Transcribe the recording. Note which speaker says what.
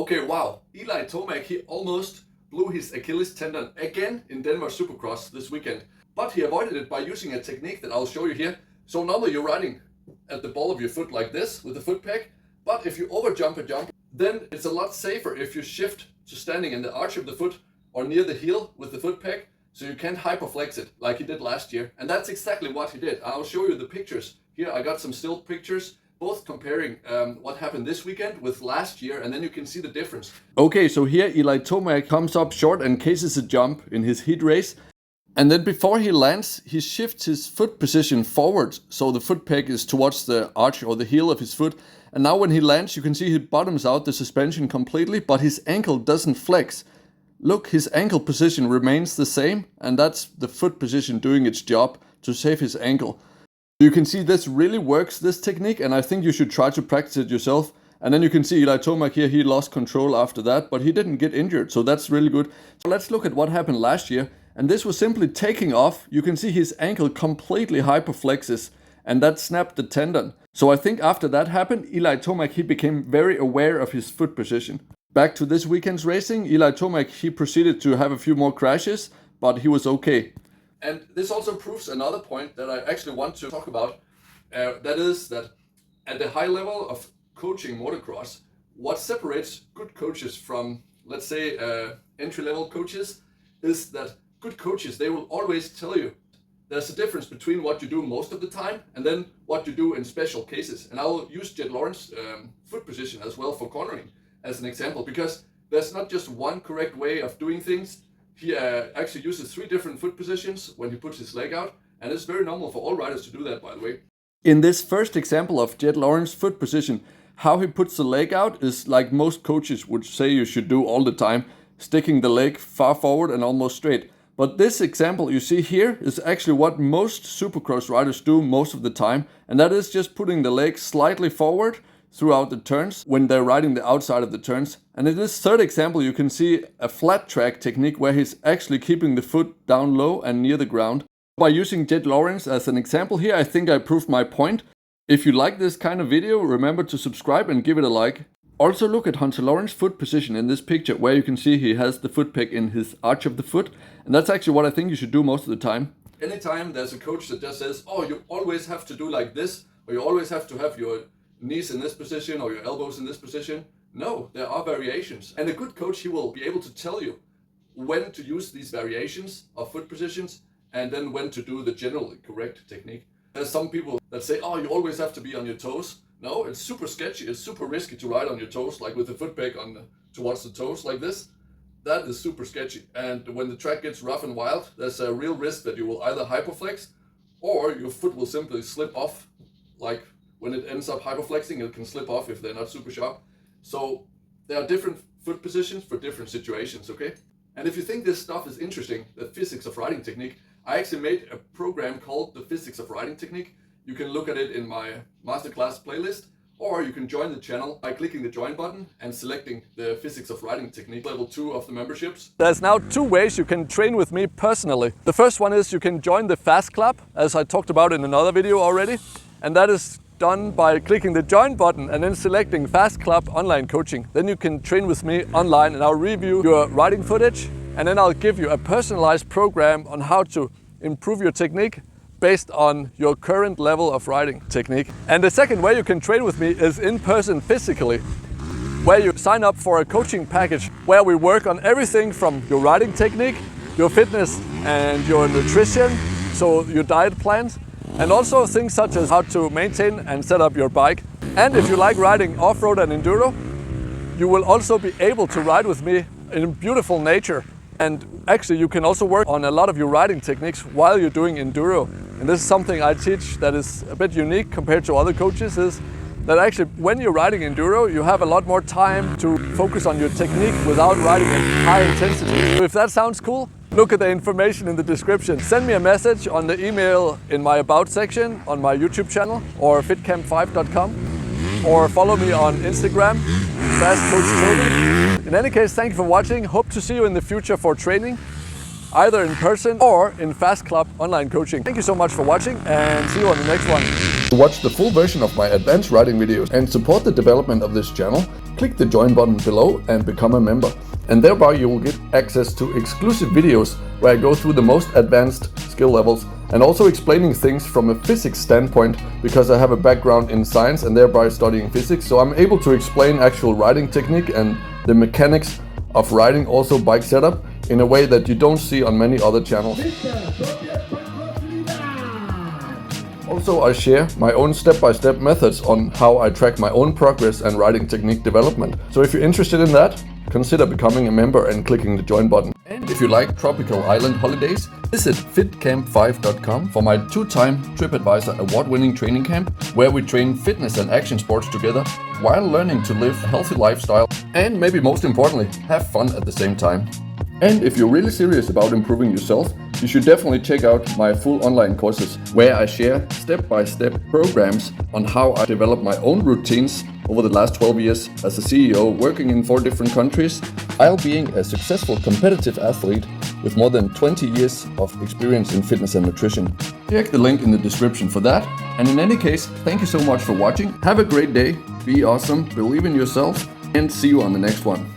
Speaker 1: Okay, wow. Eli Tomac, he almost blew his Achilles tendon again in Denver Supercross this weekend. But he avoided it by using a technique that I'll show you here. So normally you're riding at the ball of your foot like this with the foot peg. But if you overjump a jump, then it's a lot safer if you shift to standing in the arch of the foot or near the heel with the foot peg. So you can't hyperflex it like he did last year. And that's exactly what he did. I'll show you the pictures. Here I got some still pictures, both comparing what happened this weekend with last year, and then you can see the difference. Okay, so here Eli Tomac comes up short and cases a jump in his heat race. And then before he lands, he shifts his foot position forward. So the foot peg is towards the arch or the heel of his foot. And now when he lands, you can see he bottoms out the suspension completely, but his ankle doesn't flex. Look, his ankle position remains the same, and that's the foot position doing its job to save his ankle. You can see this really works, this technique, and I think you should try to practice it yourself. And then you can see Eli Tomac here, he lost control after that, but he didn't get injured, so that's really good. So let's look at what happened last year. And this was simply taking off. You can see his ankle completely hyperflexes, and that snapped the tendon. So I think after that happened, Eli Tomac, he became very aware of his foot position. Back to this weekend's racing, Eli Tomac, he proceeded to have a few more crashes, but he was okay. And this also proves another point that I actually want to talk about. That is that at the high level of coaching motocross, what separates good coaches from, let's say, entry-level coaches is that good coaches, they will always tell you there's a difference between what you do most of the time and then what you do in special cases. And I will use Jed Lawrence's foot position as well for cornering as an example, because there's not just one correct way of doing things. He actually uses 3 different foot positions when he puts his leg out, and it's very normal for all riders to do that, by the way. In this first example of Jed Lawrence's foot position, how he puts the leg out is like most coaches would say you should do all the time, sticking the leg far forward and almost straight. But this example you see here is actually what most Supercross riders do most of the time, and that is just putting the leg slightly forward throughout the turns when they're riding the outside of the turns. And in this third example, you can see a flat track technique where he's actually keeping the foot down low and near the ground. By using Jed Lawrence as an example here, I think I proved my point. If you like this kind of video, remember to subscribe and give it a like. Also look at Hunter Lawrence's foot position in this picture, where you can see he has the foot peg in his arch of the foot. And that's actually what I think you should do most of the time. Anytime there's a coach that just says, oh, you always have to do like this, or you always have to have your knees in this position or your elbows in this position. No, there are variations. And a good coach, he will be able to tell you when to use these variations of foot positions and then when to do the generally correct technique. There's some people that say, oh, you always have to be on your toes. No, it's super sketchy. It's super risky to ride on your toes, like with the foot peg towards the toes like this. That is super sketchy. And when the track gets rough and wild, there's a real risk that you will either hyperflex or your foot will simply slip off. Like when it ends up hyperflexing, it can slip off if they're not super sharp. So there are different foot positions for different situations, okay? And if you think this stuff is interesting, the physics of riding technique, I actually made a program called the Physics of Riding Technique. You can look at it in my Masterclass playlist, or you can join the channel by clicking the join button and selecting the Physics of Riding Technique, level 2 of the memberships. There's now 2 ways you can train with me personally. The first one is you can join the Fast Club, as I talked about in another video already. And that is done by clicking the join button and then selecting Fast Club Online Coaching. Then you can train with me online and I'll review your riding footage, and then I'll give you a personalized program on how to improve your technique based on your current level of riding technique. And the second way you can train with me is in person physically, where you sign up for a coaching package where we work on everything from your riding technique, your fitness and your nutrition, so your diet plans, and also things such as how to maintain and set up your bike. And if you like riding off-road and enduro, you will also be able to ride with me in beautiful nature. And actually you can also work on a lot of your riding techniques while you're doing enduro. And this is something I teach that is a bit unique compared to other coaches, is that actually when you're riding enduro, you have a lot more time to focus on your technique without riding at high intensity. So if that sounds cool, look at the information in the description. Send me a message on the email in my About section on my YouTube channel or fitcamp5.com, or follow me on Instagram, FastCoachToby. In any case, thank you for watching. Hope to see you in the future for training. either in person or in Fast Club online coaching. Thank you so much for watching and see you on the next one. To watch the full version of my advanced riding videos and support the development of this channel, click the join button below and become a member. And thereby you will get access to exclusive videos where I go through the most advanced skill levels and also explaining things from a physics standpoint, because I have a background in science and thereby studying physics, so I'm able to explain actual riding technique and the mechanics of riding, also bike setup, in a way that you don't see on many other channels. Also, I share my own step-by-step methods on how I track my own progress and riding technique development. So if you're interested in that, consider becoming a member and clicking the join button. And if you like tropical island holidays, visit fitcamp5.com for my 2-time TripAdvisor award-winning training camp, where we train fitness and action sports together while learning to live a healthy lifestyle and, maybe most importantly, have fun at the same time. And if you're really serious about improving yourself, you should definitely check out my full online courses, where I share step-by-step programs on how I develop my own routines over the last 12 years as a CEO, working in 4 different countries, while being a successful competitive athlete with more than 20 years of experience in fitness and nutrition. Check the link in the description for that. And in any case, thank you so much for watching. Have a great day, be awesome, believe in yourself, and see you on the next one.